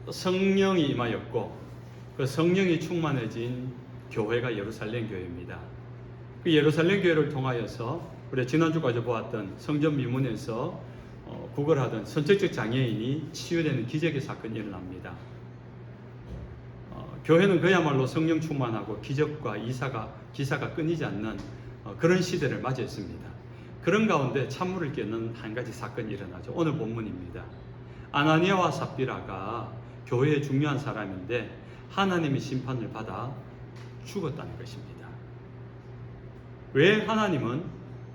성령이 임하였고 그 성령이 충만해진 교회가 예루살렘 교회입니다. 그 예루살렘 교회를 통하여서 우리가 지난주까지 보았던 성전 미문에서 구걸하던 선천적 장애인이 치유되는 기적의 사건이 일어납니다. 교회는 그야말로 성령 충만하고 기적과 기사가 끊이지 않는 그런 시대를 맞이했습니다. 그런 가운데 찬물을 끼얹는 한 가지 사건이 일어나죠. 오늘 본문입니다. 아나니아와 삽비라가 교회의 중요한 사람인데 하나님의 심판을 받아 죽었다는 것입니다. 왜 하나님은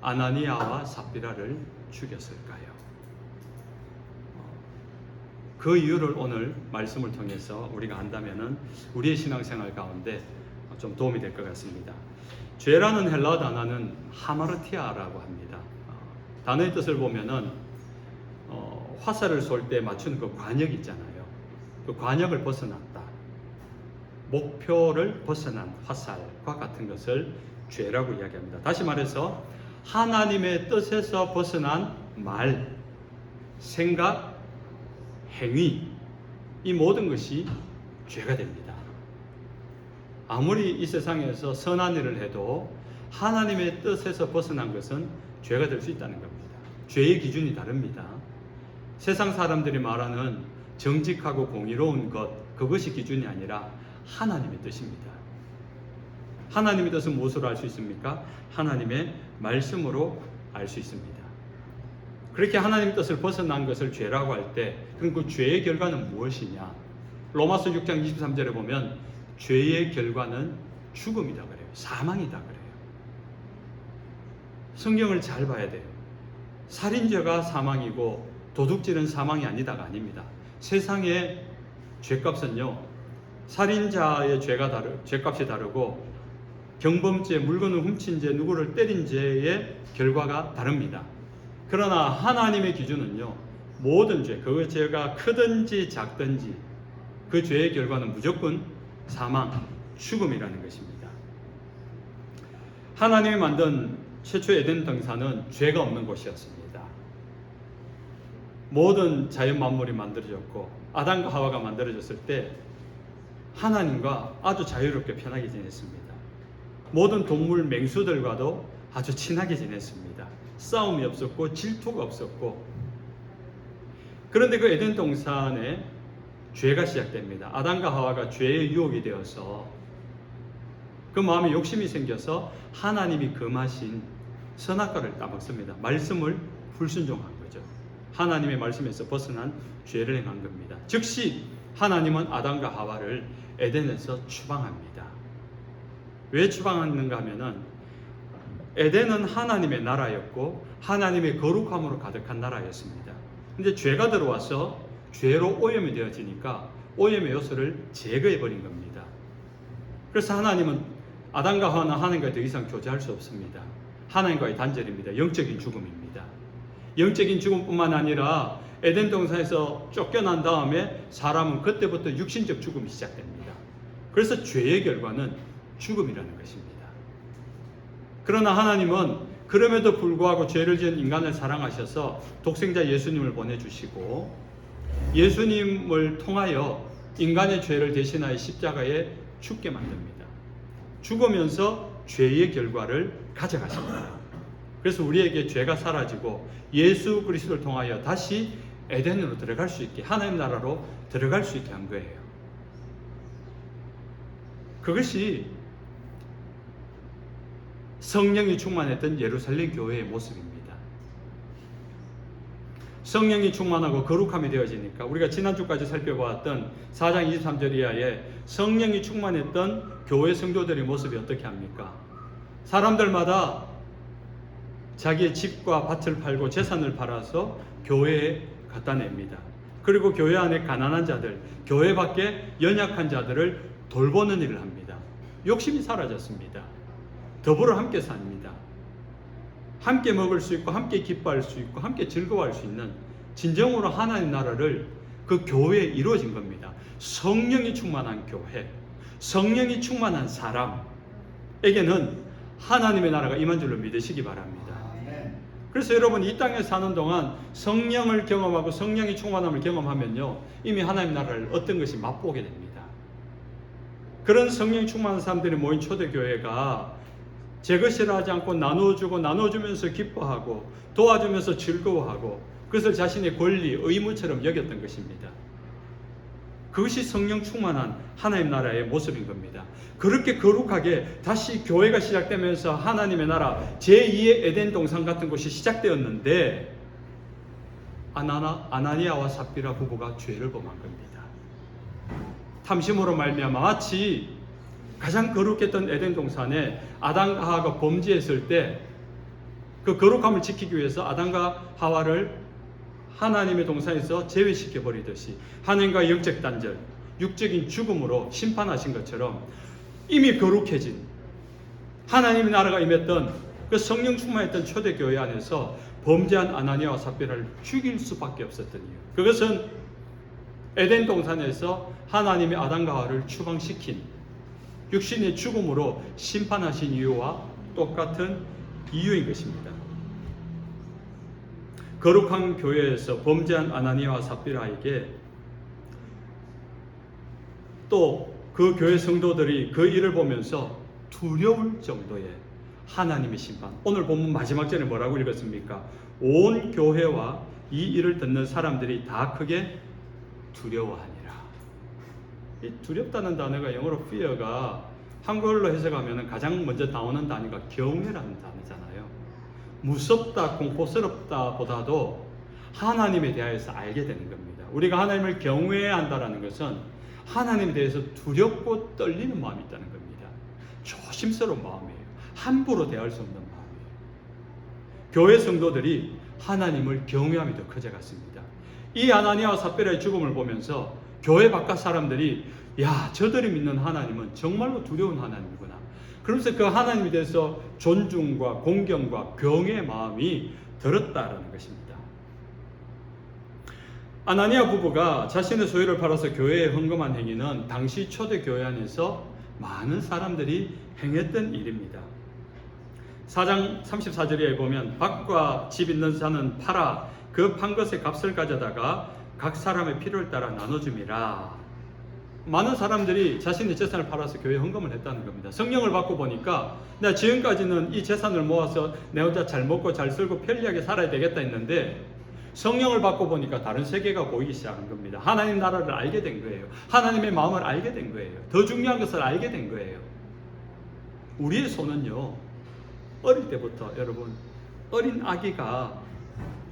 아나니아와 삽비라를 죽였을까요? 그 이유를 오늘 말씀을 통해서 우리가 안다면은 우리의 신앙생활 가운데 좀 도움이 될 것 같습니다. 죄라는 헬라어 단어는 하마르티아라고 합니다. 단어의 뜻을 보면은 화살을 쏠 때 맞추는 그 관역 있잖아요. 그 관역을 벗어났다. 목표를 벗어난 화살과 같은 것을 죄라고 이야기합니다. 다시 말해서 하나님의 뜻에서 벗어난 말, 생각, 행위, 이 모든 것이 죄가 됩니다. 아무리 이 세상에서 선한 일을 해도 하나님의 뜻에서 벗어난 것은 죄가 될 수 있다는 겁니다. 죄의 기준이 다릅니다. 세상 사람들이 말하는 정직하고 공의로운 것, 그것이 기준이 아니라 하나님의 뜻입니다. 하나님의 뜻은 무엇으로 알 수 있습니까? 하나님의 말씀으로 알 수 있습니다. 그렇게 하나님의 뜻을 벗어난 것을 죄라고 할 때 그럼 그 죄의 결과는 무엇이냐? 로마서 6장 23절에 보면 죄의 결과는 죽음이다 그래요. 사망이다 그래요. 성경을 잘 봐야 돼요. 살인죄가 사망이고 도둑질은 사망이 아니다가 아닙니다. 세상의 죄값은요, 살인자의 죄값이 다르고 경범죄, 물건을 훔친 죄, 누구를 때린 죄의 결과가 다릅니다. 그러나 하나님의 기준은요, 모든 죄, 그 죄가 크든지 작든지 그 죄의 결과는 무조건 사망, 죽음이라는 것입니다. 하나님이 만든 최초의 에덴 동산은 죄가 없는 곳이었습니다. 모든 자연 만물이 만들어졌고 아담과 하와가 만들어졌을 때 하나님과 아주 자유롭게 편하게 지냈습니다. 모든 동물, 맹수들과도 아주 친하게 지냈습니다. 싸움이 없었고 질투가 없었고. 그런데 그 에덴 동산에 죄가 시작됩니다. 아담과 하와가 죄의 유혹이 되어서 그 마음에 욕심이 생겨서 하나님이 금하신 선악과를 따먹습니다. 말씀을 불순종한 거죠. 하나님의 말씀에서 벗어난 죄를 행한 겁니다. 즉시 하나님은 아담과 하와를 에덴에서 추방합니다. 왜 추방하는가 하면은 에덴은 하나님의 나라였고 하나님의 거룩함으로 가득한 나라였습니다. 근데 죄가 들어와서 죄로 오염이 되어지니까 오염의 요소를 제거해 버린 겁니다. 그래서 하나님은 아담과 하와는 하나님과 더 이상 교제할 수 없습니다. 하나님과의 단절입니다. 영적인 죽음입니다. 영적인 죽음뿐만 아니라 에덴 동산에서 쫓겨난 다음에 사람은 그때부터 육신적 죽음이 시작됩니다. 그래서 죄의 결과는 죽음이라는 것입니다. 그러나 하나님은 그럼에도 불구하고 죄를 지은 인간을 사랑하셔서 독생자 예수님을 보내주시고 예수님을 통하여 인간의 죄를 대신하여 십자가에 죽게 만듭니다. 죽으면서 죄의 결과를 가져가십니다. 그래서 우리에게 죄가 사라지고 예수 그리스도를 통하여 다시 에덴으로 들어갈 수 있게, 하나님 나라로 들어갈 수 있게 한 거예요. 그것이 성령이 충만했던 예루살렘 교회의 모습입니다. 성령이 충만하고 거룩함이 되어지니까 우리가 지난주까지 살펴보았던 4장 23절 이하에 성령이 충만했던 교회 성도들의 모습이 어떻게 합니까? 사람들마다 자기의 집과 밭을 팔고 재산을 팔아서 교회에 갖다 냅니다. 그리고 교회 안에 가난한 자들, 교회 밖에 연약한 자들을 돌보는 일을 합니다. 욕심이 사라졌습니다. 더불어 함께 삽니다. 함께 먹을 수 있고 함께 기뻐할 수 있고 함께 즐거워할 수 있는 진정으로 하나님 나라를 그 교회에 이루어진 겁니다. 성령이 충만한 교회, 성령이 충만한 사람에게는 하나님의 나라가 임한 줄로 믿으시기 바랍니다. 그래서 여러분 이 땅에 사는 동안 성령을 경험하고 성령의 충만함을 경험하면요, 이미 하나님 나라를 어떤 것이 맛보게 됩니다. 그런 성령 충만한 사람들이 모인 초대교회가 제 것이라 하지 않고 나누어주고 나눠주면서 기뻐하고 도와주면서 즐거워하고 그것을 자신의 권리, 의무처럼 여겼던 것입니다. 그것이 성령 충만한 하나님 나라의 모습인 겁니다. 그렇게 거룩하게 다시 교회가 시작되면서 하나님의 나라 제2의 에덴 동산 같은 곳이 시작되었는데 아나니아와 삽비라 부부가 죄를 범한 겁니다. 탐심으로 말미암아 마치 가장 거룩했던 에덴 동산에 아담과 하와가 범죄했을 때 그 거룩함을 지키기 위해서 아담과 하와를 하나님의 동산에서 제외시켜 버리듯이 하나님과 영적 단절, 육적인 죽음으로 심판하신 것처럼 이미 거룩해진 하나님의 나라가 임했던 그 성령 충만했던 초대교회 안에서 범죄한 아나니아와 삽비라를 죽일 수밖에 없었던 이유, 그것은 에덴 동산에서 하나님의 아담과 하와를 추방시킨 육신의 죽음으로 심판하신 이유와 똑같은 이유인 것입니다. 거룩한 교회에서 범죄한 아나니아와 삽비라에게 또 그 교회 성도들이 그 일을 보면서 두려울 정도의 하나님의 심판. 오늘 본문 마지막 절에 뭐라고 읽었습니까? 온 교회와 이 일을 듣는 사람들이 다 크게 두려워하니라. 이 두렵다는 단어가 영어로 fear가 한글로 해석하면 가장 먼저 나오는 단어가 경외라는 단어잖아요. 무섭다, 공포스럽다 보다도 하나님에 대해서 알게 되는 겁니다. 우리가 하나님을 경외해야 한다는 것은 하나님에 대해서 두렵고 떨리는 마음이 있다는 겁니다. 조심스러운 마음이에요. 함부로 대할 수 없는 마음이에요. 교회 성도들이 하나님을 경외함이 더 커져갔습니다. 이 아나니아와 삽비라의 죽음을 보면서 교회 바깥 사람들이 야, 저들이 믿는 하나님은 정말로 두려운 하나님이구나. 그러면서 그 하나님에 대해서 존중과 공경과 경외의 마음이 들었다라는 것입니다. 아나니아 부부가 자신의 소유를 팔아서 교회에 헌금한 행위는 당시 초대교회 안에서 많은 사람들이 행했던 일입니다. 4장 34절에 보면 밭과 집 있는 자는 팔아 그 판 것의 값을 가져다가 각 사람의 필요를 따라 나눠줌이라. 많은 사람들이 자신의 재산을 팔아서 교회에 헌금을 했다는 겁니다. 성령을 받고 보니까 내가 지금까지는 이 재산을 모아서 내 혼자 잘 먹고 잘 살고 편리하게 살아야 되겠다 했는데 성령을 받고 보니까 다른 세계가 보이기 시작한 겁니다. 하나님 나라를 알게 된 거예요. 하나님의 마음을 알게 된 거예요. 더 중요한 것을 알게 된 거예요. 우리의 손은요, 어릴 때부터 여러분, 어린 아기가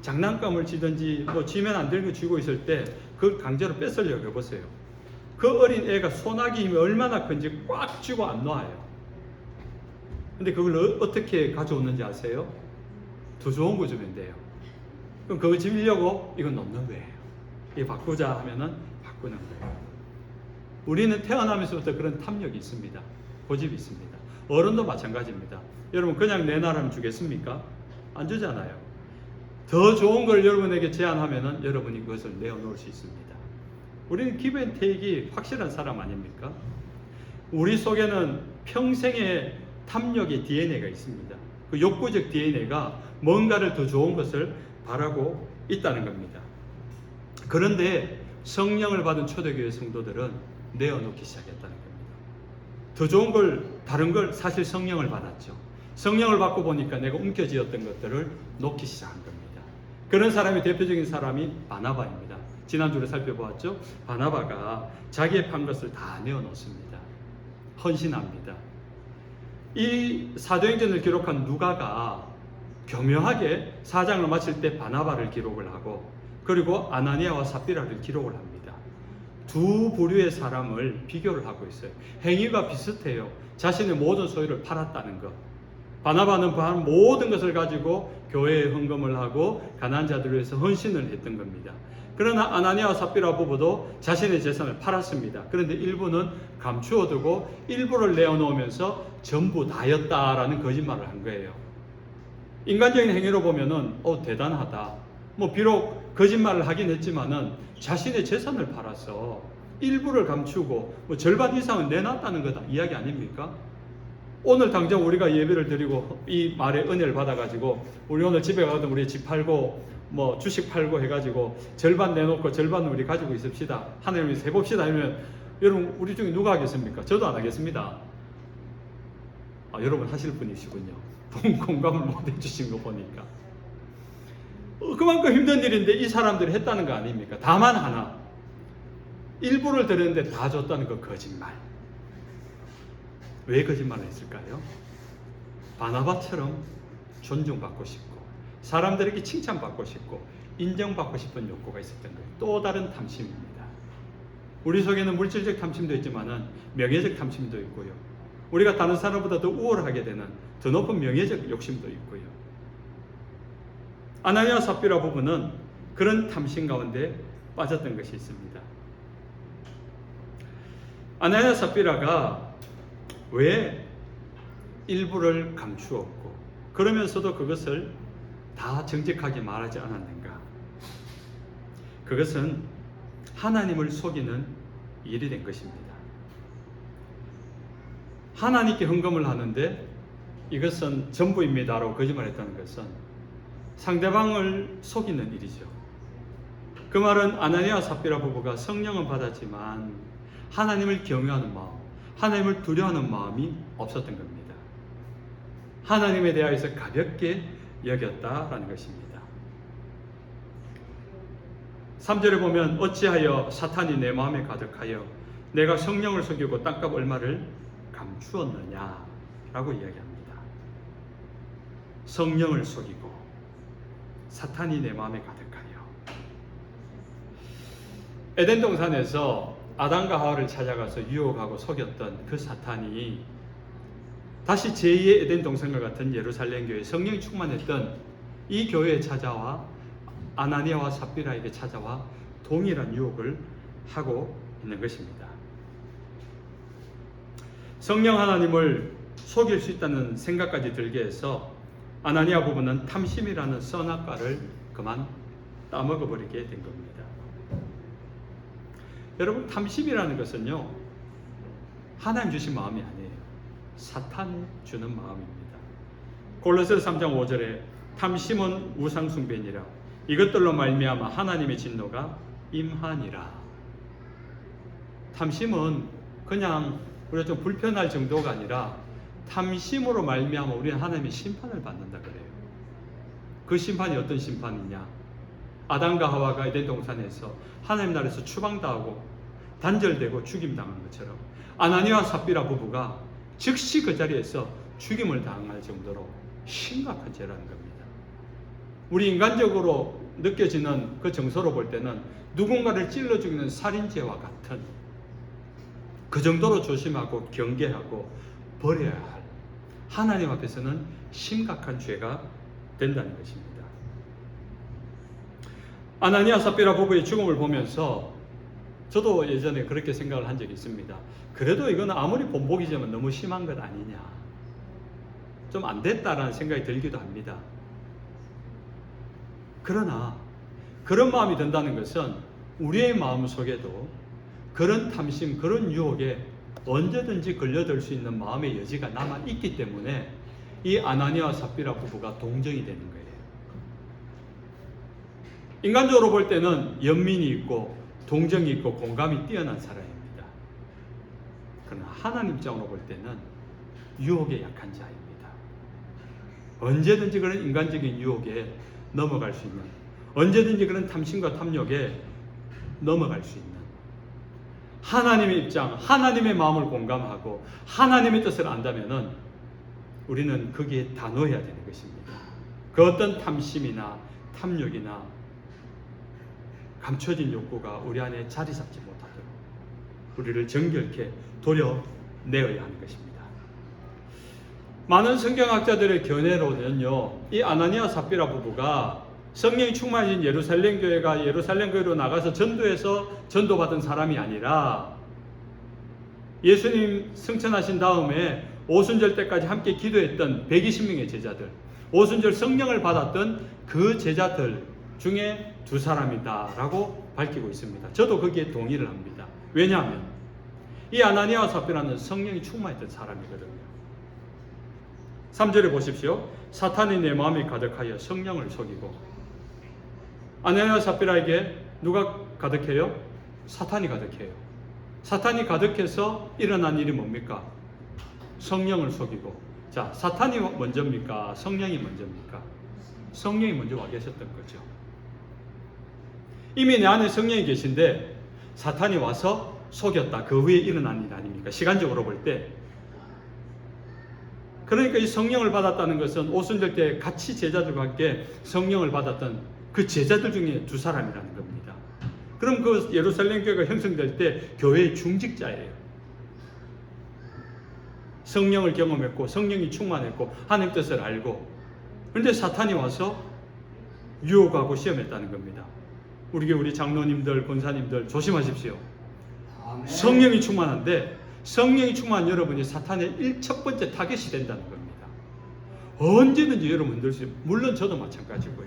장난감을 쥐든지 뭐 쥐면 안 되는 거 쥐고 있을 때 그걸 강제로 뺏으려고 해보세요. 그 어린 애가 손아귀 힘이 얼마나 큰지 꽉 쥐고 안 놔요. 근데 그걸 어떻게 가져오는지 아세요? 더 좋은 거 주면 돼요. 그럼 그거 집으려고 이건 놓는 거예요. 이거 바꾸자 하면은 바꾸는 거예요. 우리는 태어나면서부터 그런 탐욕이 있습니다. 고집이 있습니다. 어른도 마찬가지입니다. 여러분 그냥 내놔라면 주겠습니까? 안 주잖아요. 더 좋은 걸 여러분에게 제안하면은 여러분이 그것을 내어놓을 수 있습니다. 우리는 give and take이 확실한 사람 아닙니까? 우리 속에는 평생의 탐욕의 DNA가 있습니다. 그 욕구적 DNA가 뭔가를 더 좋은 것을 바라고 있다는 겁니다. 그런데 성령을 받은 초대교회 성도들은 내어놓기 시작했다는 겁니다. 더 좋은 걸, 다른 걸 사실 성령을 받았죠. 성령을 받고 보니까 내가 움켜쥐었던 것들을 놓기 시작한 겁니다. 그런 사람이 대표적인 사람이 바나바입니다. 지난주에 살펴보았죠. 바나바가 자기의 판 것을 다 내어놓습니다. 헌신합니다. 이 사도행전을 기록한 누가가 교묘하게 4장을 마칠 때 바나바를 기록을 하고 그리고 아나니아와 삽비라를 기록을 합니다. 두 부류의 사람을 비교를 하고 있어요. 행위가 비슷해요. 자신의 모든 소유를 팔았다는 것. 바나바는 모든 것을 가지고 교회에 헌금을 하고 가난한 자들을 위해서 헌신을 했던 겁니다. 그러나 아나니아와 삽비라 부부도 자신의 재산을 팔았습니다. 그런데 일부는 감추어 두고 일부를 내어놓으면서 전부 다였다라는 거짓말을 한 거예요. 인간적인 행위로 보면은 대단하다. 뭐 비록 거짓말을 하긴 했지만은 자신의 재산을 팔아서 일부를 감추고 뭐 절반 이상은 내놨다는 거다 이야기 아닙니까? 오늘 당장 우리가 예배를 드리고 이 말의 은혜를 받아가지고 우리 오늘 집에 가든 우리 집 팔고 뭐 주식 팔고 해가지고 절반 내놓고 절반은 우리 가지고 있읍시다. 하나님이 세봅시다. 이러면 여러분 우리 중에 누가 하겠습니까? 저도 안 하겠습니다. 여러분 하실 분이시군요. 공감을 못 해주신 거 보니까. 그만큼 힘든 일인데 이 사람들이 했다는 거 아닙니까? 다만 하나, 일부를 드렸는데 다 줬다는 거 거짓말. 왜 거짓말을 했을까요? 바나바처럼 존중받고 싶고 사람들에게 칭찬받고 싶고 인정받고 싶은 욕구가 있었던 거예요. 또 다른 탐심입니다. 우리 속에는 물질적 탐심도 있지만 명예적 탐심도 있고요. 우리가 다른 사람보다 더 우월하게 되는 더 높은 명예적 욕심도 있고요. 아나니아 삽비라 부부는 그런 탐심 가운데 빠졌던 것이 있습니다. 아나니아 삽비라가 왜 일부를 감추었고 그러면서도 그것을 다 정직하게 말하지 않았는가? 그것은 하나님을 속이는 일이 된 것입니다. 하나님께 헌금을 하는데 이것은 전부입니다라고 거짓말했다는 것은 상대방을 속이는 일이죠. 그 말은 아나니아 삽비라 부부가 성령은 받았지만 하나님을 경외하는 마음, 하나님을 두려워하는 마음이 없었던 겁니다. 하나님에 대하여서 가볍게 여겼다라는 것입니다. 3절에 보면 어찌하여 사탄이 내 마음에 가득하여 내가 성령을 속이고 땅값 얼마를 감추었느냐 라고 이야기합니다. 성령을 속이고 사탄이 내 마음에 가득하여. 에덴 동산에서 아담과 하와를 찾아가서 유혹하고 속였던 그 사탄이 다시 제2의 에덴 동산과 같은 예루살렘 교회 성령이 충만했던 이 교회에 찾아와 아나니아와 삽비라에게 찾아와 동일한 유혹을 하고 있는 것입니다. 성령 하나님을 속일 수 있다는 생각까지 들게 해서 아나니아 부부는 탐심이라는 선악과를 그만 따먹어버리게 된 겁니다. 여러분, 탐심이라는 것은요, 하나님 주신 마음이 아니에요. 사탄이 주는 마음입니다. 골로새서 3장 5절에 탐심은 우상숭배니라 이것들로 말미암아 하나님의 진노가 임하니라. 탐심은 그냥 우리가 좀 불편할 정도가 아니라 탐심으로 말미암아 우리는 하나님의 심판을 받는다 그래요. 그 심판이 어떤 심판이냐? 아담과 하와가 에덴 동산에서 하나님 나라에서 추방당하고 단절되고 죽임당한 것처럼 아나니아와 삽비라 부부가 즉시 그 자리에서 죽임을 당할 정도로 심각한 죄라는 겁니다. 우리 인간적으로 느껴지는 그 정서로 볼 때는 누군가를 찔러 죽이는 살인죄와 같은 그 정도로 조심하고 경계하고 버려야 할 하나님 앞에서는 심각한 죄가 된다는 것입니다. 아나니아 삽비라 부부의 죽음을 보면서 저도 예전에 그렇게 생각을 한 적이 있습니다. 그래도 이건 아무리 본보기지만 너무 심한 것 아니냐, 좀 안 됐다라는 생각이 들기도 합니다. 그러나 그런 마음이 든다는 것은 우리의 마음 속에도 그런 탐심, 그런 유혹에 언제든지 걸려들 수 있는 마음의 여지가 남아있기 때문에 이 아나니아와 삽비라 부부가 동정이 되는 거예요. 인간적으로 볼 때는 연민이 있고 동정이 있고 공감이 뛰어난 사람입니다. 그러나 하나님 입장으로 볼 때는 유혹에 약한 자입니다. 언제든지 그런 인간적인 유혹에 넘어갈 수 있는, 언제든지 그런 탐심과 탐욕에 넘어갈 수 있는 하나님의 입장, 하나님의 마음을 공감하고 하나님의 뜻을 안다면은 우리는 거기에 단호해야 되는 것입니다. 그 어떤 탐심이나 탐욕이나 감춰진 욕구가 우리 안에 자리 잡지 못하도록 우리를 정결케 도려내어야 하는 것입니다. 많은 성경학자들의 견해로는요, 이 아나니아 삽비라 부부가 성령이 충만해진 예루살렘 교회가 예루살렘 교회로 나가서 전도해서 전도받은 사람이 아니라 예수님 승천하신 다음에 오순절 때까지 함께 기도했던 120명의 제자들, 오순절 성령을 받았던 그 제자들 중에 두 사람이다 라고 밝히고 있습니다. 저도 거기에 동의를 합니다. 왜냐하면 이 아나니아와 삽비라는 성령이 충만했던 사람이거든요. 3절에 보십시오. 사탄이 내 마음에 가득하여 성령을 속이고. 아나니아와 삽비라에게 누가 가득해요? 사탄이 가득해요. 사탄이 가득해서 일어난 일이 뭡니까? 성령을 속이고. 자, 사탄이 먼저입니까? 성령이 먼저입니까? 성령이 먼저 와 계셨던 거죠. 이미 내 안에 성령이 계신데 사탄이 와서 속였다. 그 후에 일어난 일 아닙니까? 시간적으로 볼 때. 그러니까 이 성령을 받았다는 것은 오순절 때 같이 제자들과 함께 성령을 받았던 그 제자들 중에 두 사람이라는 겁니다. 그럼 그 예루살렘 교회가 형성될 때 교회의 중직자예요. 성령을 경험했고 성령이 충만했고 하나님 뜻을 알고. 그런데 사탄이 와서 유혹하고 시험했다는 겁니다. 우리 장로님들, 권사님들 조심하십시오. 아멘. 성령이 충만한데 성령이 충만한 여러분이 사탄의 첫 번째 타겟이 된다는 겁니다. 언제든지 여러분 흔들 수 있어요. 물론 저도 마찬가지고요.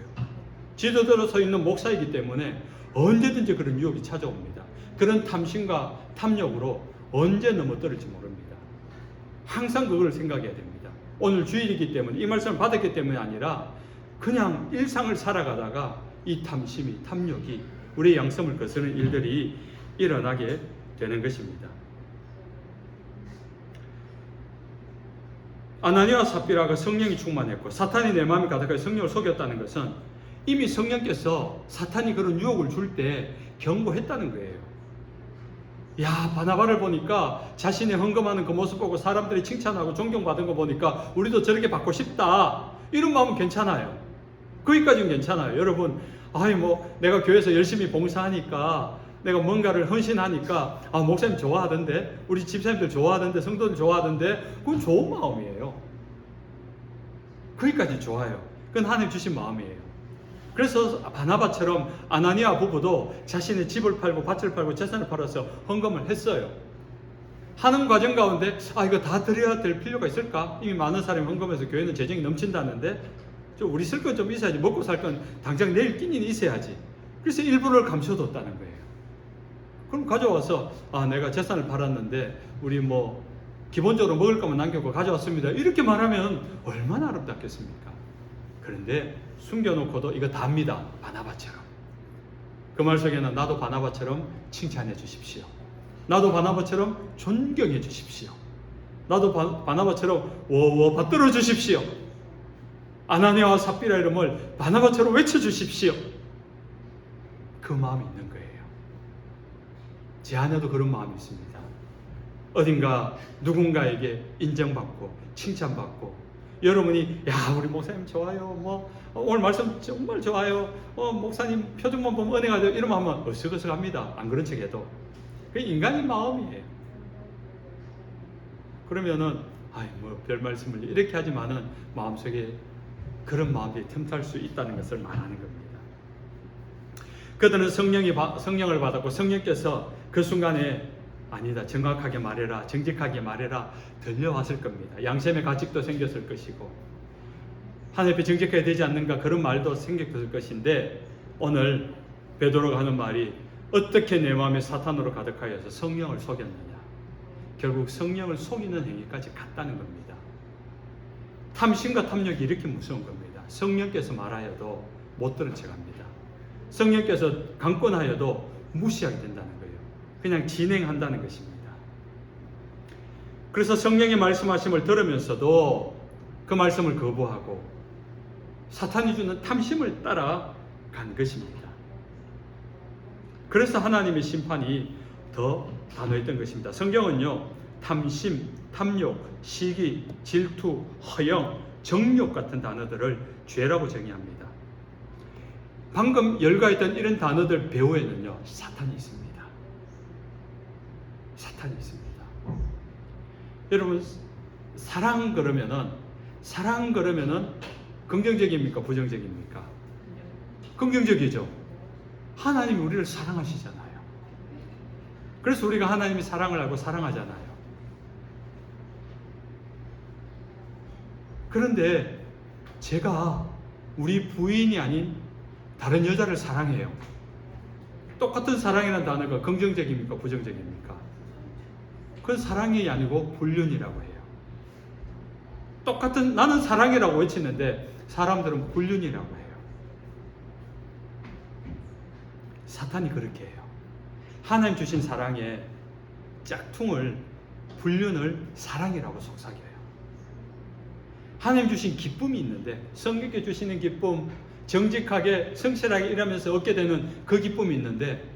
지도자로 서 있는 목사이기 때문에 언제든지 그런 유혹이 찾아옵니다. 그런 탐심과 탐욕으로 언제 넘어떨지 모릅니다. 항상 그걸 생각해야 됩니다. 오늘 주일이기 때문에 이 말씀을 받았기 때문이 아니라 그냥 일상을 살아가다가 이 탐심이, 탐욕이 우리의 양심을 거스르는 일들이 일어나게 되는 것입니다. 아나니아와 삽비라가 성령이 충만했고 사탄이 내 마음에 가득하여 성령을 속였다는 것은 이미 성령께서 사탄이 그런 유혹을 줄 때 경고했다는 거예요. 야, 바나바를 보니까 자신의 헌금하는 그 모습 보고 사람들이 칭찬하고 존경받은 거 보니까 우리도 저렇게 받고 싶다. 이런 마음은 괜찮아요. 거기까지는 괜찮아요. 여러분, 내가 교회에서 열심히 봉사하니까 내가 뭔가를 헌신하니까 목사님 좋아하던데, 우리 집사님들 좋아하던데, 성도들 좋아하던데, 그건 좋은 마음이에요. 거기까지 좋아요. 그건 하나님 주신 마음이에요. 그래서 바나바처럼 아나니아 부부도 자신의 집을 팔고 밭을 팔고 재산을 팔아서 헌금을 했어요. 하는 과정 가운데 이거 다 드려야 될 필요가 있을까? 이미 많은 사람이 헌금해서 교회는 재정이 넘친다는데 우리 쓸 건 좀 있어야지. 먹고 살 건 당장 내일 끼니는 있어야지. 그래서 일부를 감춰뒀다는 거예요. 그럼 가져와서 내가 재산을 팔았는데 우리 기본적으로 먹을 것만 남겨고 가져왔습니다. 이렇게 말하면 얼마나 아름답겠습니까? 그런데 숨겨놓고도 이거 답니다. 바나바처럼. 그 말 속에는 나도 바나바처럼 칭찬해 주십시오. 나도 바나바처럼 존경해 주십시오. 나도 바나바처럼 워워 받들어 주십시오. 아나니아와 삽비라 이름을 바나바처럼 외쳐 주십시오. 그 마음이 있는 거예요. 제 안에도 그런 마음이 있습니다. 어딘가 누군가에게 인정받고 칭찬받고 여러분이 우리 목사님 좋아요. 오늘 말씀 정말 좋아요. 목사님 표정만 보면 은혜가 돼요. 이러면 하면 어석어석합니다. 안 그런 척해도. 그게 인간의 마음이에요. 그러면은 별 말씀을 이렇게 하지만은 마음속에 그런 마음이 틈탈 수 있다는 것을 말하는 겁니다. 그들은 성령을 받았고 성령께서 그 순간에 아니다, 정확하게 말해라, 정직하게 말해라 들려왔을 겁니다. 양심의 가책도 생겼을 것이고 하나님 앞에 정직하게 되지 않는가 그런 말도 생겼을 것인데 오늘 베드로가 하는 말이 어떻게 내 마음에 사탄으로 가득하여서 성령을 속였느냐. 결국 성령을 속이는 행위까지 갔다는 겁니다. 탐심과 탐욕이 이렇게 무서운 겁니다. 성령께서 말하여도 못 들은 척합니다. 성령께서 강권하여도 무시하게 된다는 거예요. 그냥 진행한다는 것입니다. 그래서 성령의 말씀하심을 들으면서도 그 말씀을 거부하고 사탄이 주는 탐심을 따라간 것입니다. 그래서 하나님의 심판이 더 단호했던 것입니다. 성경은요, 탐심, 탐욕, 시기, 질투, 허영, 정욕 같은 단어들을 죄라고 정의합니다. 방금 열거했던 이런 단어들 배후에는요, 사탄이 있습니다. 사탄이 있습니다. 여러분, 사랑 그러면은 긍정적입니까? 부정적입니까? 긍정적이죠. 하나님이 우리를 사랑하시잖아요. 그래서 우리가 하나님의 사랑을 알고 사랑하잖아요. 그런데 제가 우리 부인이 아닌 다른 여자를 사랑해요. 똑같은 사랑이라는 단어가 긍정적입니까? 부정적입니까? 그건 사랑이 아니고 불륜이라고 해요. 똑같은 나는 사랑이라고 외치는데 사람들은 불륜이라고 해요. 사탄이 그렇게 해요. 하나님 주신 사랑에 짝퉁을, 불륜을 사랑이라고 속삭여요. 하나님 주신 기쁨이 있는데, 성경께 주시는 기쁨, 정직하게 성실하게 일하면서 얻게 되는 그 기쁨이 있는데,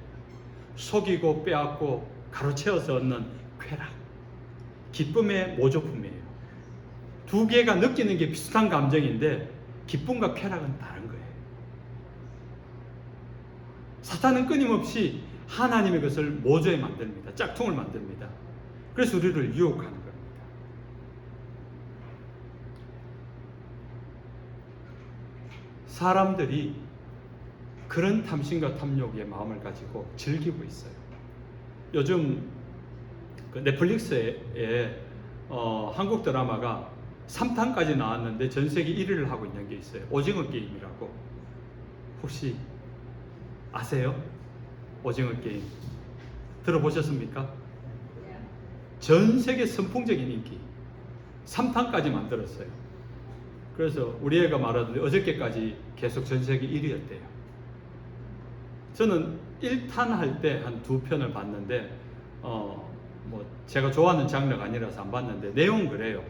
속이고 빼앗고 가로채어서 얻는 쾌락, 기쁨의 모조품이에요. 두 개가 느끼는 게 비슷한 감정인데 기쁨과 쾌락은 다른 거예요. 사탄은 끊임없이 하나님의 것을 모조에 만듭니다. 짝퉁을 만듭니다. 그래서 우리를 유혹하는 겁니다. 사람들이 그런 탐심과 탐욕의 마음을 가지고 즐기고 있어요. 요즘 그 넷플릭스에 한국 드라마가 3탄까지 나왔는데 전 세계 1위를 하고 있는 게 있어요. 오징어 게임이라고. 혹시 아세요? 오징어 게임 들어보셨습니까? 전 세계 선풍적인 인기. 3탄까지 만들었어요. 그래서 우리 애가 말하던데 어저께까지 계속 전 세계 1위였대요. 저는 1탄 할 때 한 2편을 봤는데 뭐 제가 좋아하는 장르가 아니라서 안 봤는데 내용은 그래요.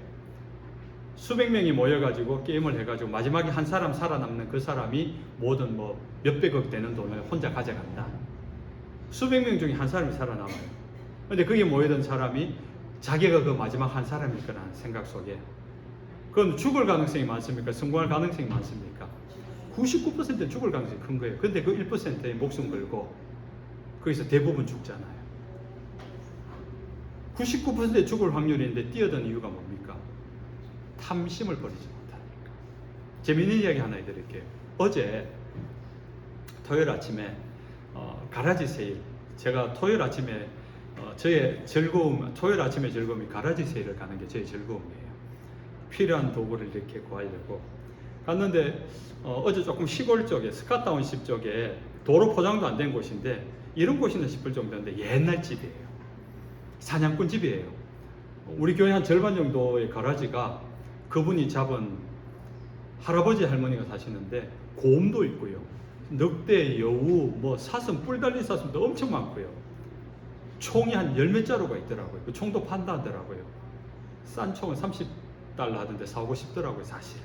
수백 명이 모여가지고 게임을 해가지고 마지막에 한 사람 살아남는 그 사람이 모든 뭐 몇백억 되는 돈을 혼자 가져간다. 수백 명 중에 한 사람이 살아남아요. 근데 거기에 모이던 사람이 자기가 그 마지막 한 사람일 거라는 생각 속에, 그건 죽을 가능성이 많습니까? 성공할 가능성이 많습니까? 99%는 죽을 가능성이 큰 거예요. 근데 그 1%의 목숨 걸고 거기서 대부분 죽잖아요. 99%의 죽을 확률인데 뛰어든 이유가 뭡니까? 탐심을 버리지 못하니까. 재미있는 이야기 하나 해드릴게요. 어제 토요일 아침에 가라지 세일, 제가 토요일 아침에 저의 즐거움, 토요일 아침의 즐거움이 가라지 세일을 가는 게 저의 즐거움이에요. 필요한 도구를 이렇게 구하려고 갔는데 어제 조금 시골 쪽에, 스카타운십 쪽에 도로 포장도 안 된 곳인데 이런 곳이나 싶을 정도인데 옛날 집이에요. 사냥꾼 집이에요. 우리 교회 한 절반 정도의 가라지가 그분이 잡은 할아버지 할머니가 사시는데 곰도 있고요, 늑대, 여우, 뭐 사슴, 뿔 달린 사슴도 엄청 많고요. 총이 한 10몇 자루가 있더라고요. 그 총도 판다 하더라고요. 싼 총은 30달러 하던데 사오고 싶더라고요, 사실.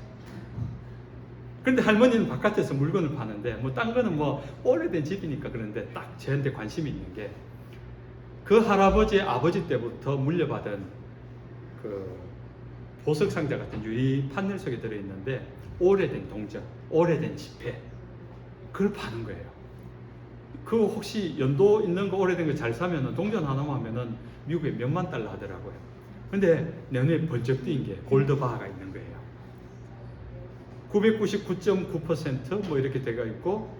그런데 할머니는 바깥에서 물건을 파는데 뭐 딴 거는 뭐 오래된 집이니까 그런데 딱 저한테 관심이 있는 게 그 할아버지의 아버지 때부터 물려받은 그 보석 상자 같은 유리 판넬 속에 들어있는데 오래된 동전, 오래된 지폐, 그걸 파는 거예요. 그 혹시 연도 있는 거 오래된 거 잘 사면은 동전 하나만 하면은 미국에 몇만 달러 하더라고요. 근데 내 눈에 번쩍 띄인 게 골드바가 있는 거예요. 999.9% 뭐 이렇게 되어 있고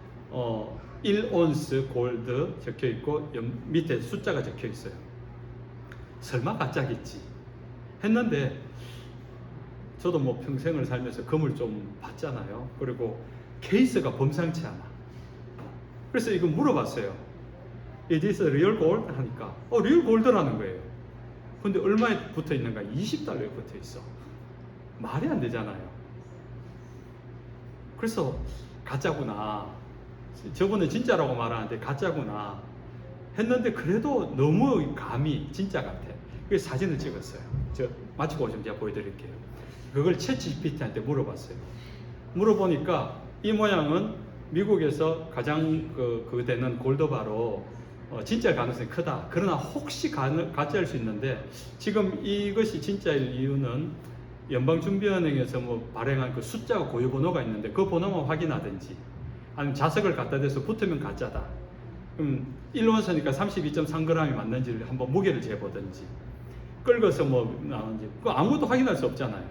1온스 골드 적혀 있고 밑에 숫자가 적혀 있어요. 설마 가짜겠지 했는데 저도 뭐 평생을 살면서 금을 좀 봤잖아요. 그리고 케이스가 범상치 않아. 그래서 이거 물어봤어요. Is this real gold? 하니까 real gold라는 거예요. 근데 얼마에 붙어 있는가? 20달러에 붙어 있어. 말이 안 되잖아요. 그래서 가짜구나, 저분은 진짜라고 말하는데 가짜구나 했는데 그래도 너무 감이 진짜 같아. 그래서 사진을 찍었어요. 저 마치고 오시면 제가 보여드릴게요. 그걸 챗GPT한테 물어봤어요. 물어보니까 이 모양은 미국에서 가장 그 되는 골드바로 진짜 가능성이 크다. 그러나 혹시 가짜일 수 있는데 지금 이것이 진짜일 이유는 연방준비은행에서 뭐 발행한 그 숫자가 고유 번호가 있는데 그 번호만 확인하든지 아니면 자석을 갖다 대서 붙으면 가짜다. 그럼 1온스니까 32.3g이 맞는지를 한번 무게를 재보든지 긁어서 뭐 나오는지 그거 아무것도 확인할 수 없잖아요.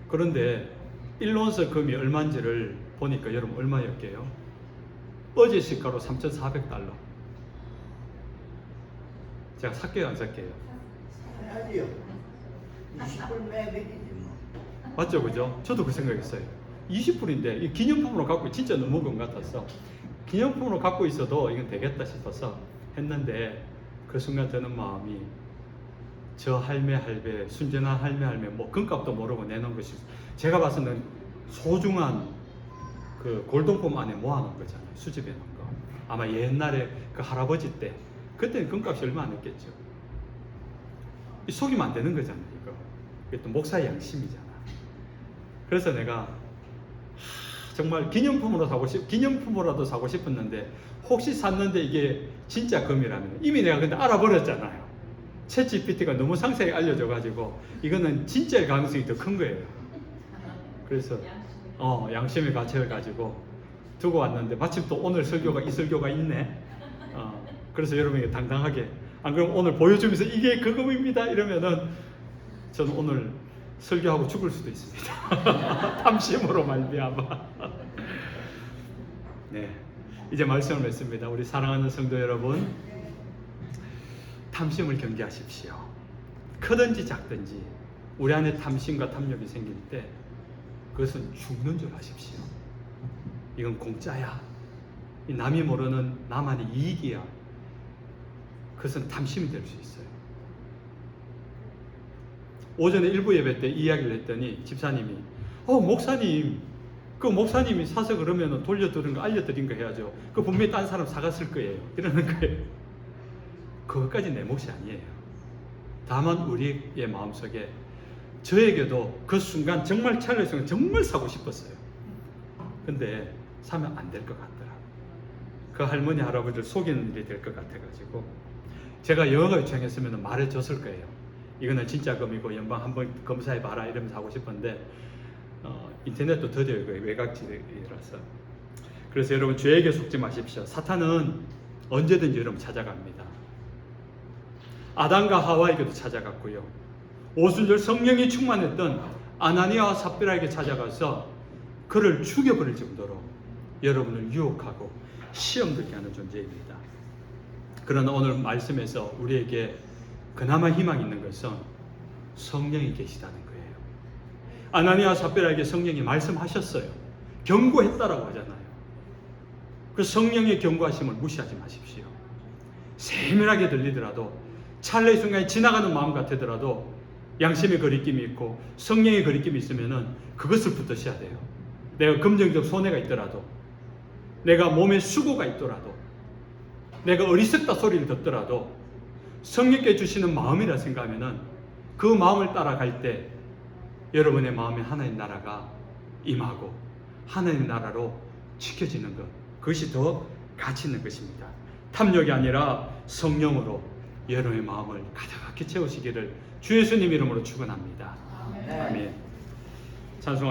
그런데 1온스 금이 얼마인지를 보니까 여러분 얼마였게요? 어제 시가로 3,400달러. 제가 살게요, 안 살게요? 사야지요. 20불 매백이지 뭐. 맞죠, 그죠? 저도 그 생각했어요. 20불인데 이 기념품으로 갖고 진짜 너무 건 같았어. 기념품으로 갖고 있어도 이건 되겠다 싶어서 했는데 그 순간 드는 마음이 저 할매 순전한 할매 뭐 금값도 모르고 내놓은 것이 제가 봐서는 소중한 그 골동품 안에 모아놓은 거잖아요. 수집해 놓은 거. 아마 옛날에 그 할아버지 때 그때는 금값이 얼마 안 했겠죠. 이 속이면 안 되는 거잖아요. 이거 또 목사의 양심이잖아. 그래서 내가 정말 기념품으로라도 사고 싶었는데 혹시 샀는데 이게 진짜 금이라면 이미 내가 근데 알아버렸잖아요. 챗GPT가 너무 상세히 알려줘가지고 이거는 진짜일 가능성이 더 큰 거예요. 그래서 양심의 가책을 가지고 두고 왔는데 마침 또 오늘 이 설교가 있네. 그래서 여러분이 당당하게 안 그러면 오늘 보여주면서 이게 그 금입니다 이러면은 저는 오늘 설교하고 죽을 수도 있습니다. 탐심으로 말미암아. 네, 이제 말씀을 맺습니다. 우리 사랑하는 성도 여러분, 탐심을 경계하십시오. 크든지 작든지 우리 안에 탐심과 탐욕이 생길 때 그것은 죽는 줄 아십시오. 이건 공짜야. 이 남이 모르는 나만의 이익이야. 그것은 탐심이 될 수 있어요. 오전에 일부 예배 때 이야기를 했더니 집사님이 목사님 그 목사님이 사서 그러면 돌려드린 거 알려드린 거 해야죠. 그 분명히 딴 사람 사갔을 거예요. 이러는 거예요. 그것까지 내 몫이 아니에요. 다만 우리의 마음속에 저에게도 그 순간 정말 찰나의 순간 정말 사고 싶었어요. 근데 사면 안 될 것 같더라. 그 할머니 할아버지를 속이는 일이 될 것 같아가지고 제가 영어가 요청했으면 말해줬을 거예요. 이거는 진짜 금이고 연방 한번 검사해봐라 이러면서 하고 싶은데 인터넷도 더뎌요. 외곽지대라서. 그래서 여러분 죄에게 속지 마십시오. 사탄은 언제든지 여러분 찾아갑니다. 아담과 하와에게도 찾아갔고요. 오순절 성령이 충만했던 아나니아와 삽비라에게 찾아가서 그를 죽여버릴 정도로 여러분을 유혹하고 시험 들게 하는 존재입니다. 그러나 오늘 말씀에서 우리에게 그나마 희망이 있는 것은 성령이 계시다는 거예요. 아나니아와 삽비라에게 성령이 말씀하셨어요. 경고했다라고 하잖아요. 그 성령의 경고하심을 무시하지 마십시오. 세밀하게 들리더라도 찰나의 순간에 지나가는 마음 같더라도 양심의 거리낌이 있고 성령의 거리낌이 있으면은 그것을 붙드셔야 돼요. 내가 금전적 손해가 있더라도, 내가 몸에 수고가 있더라도, 내가 어리석다 소리를 듣더라도 성령께 주시는 마음이라 생각하면은 그 마음을 따라갈 때 여러분의 마음에 하나님 나라가 임하고 하나님 나라로 지켜지는 것, 그것이 더 가치 있는 것입니다. 탐욕이 아니라 성령으로 여러분의 마음을 가득히 채우시기를 주 예수님 이름으로 축원합니다. 아멘. 찬송하겠습니다.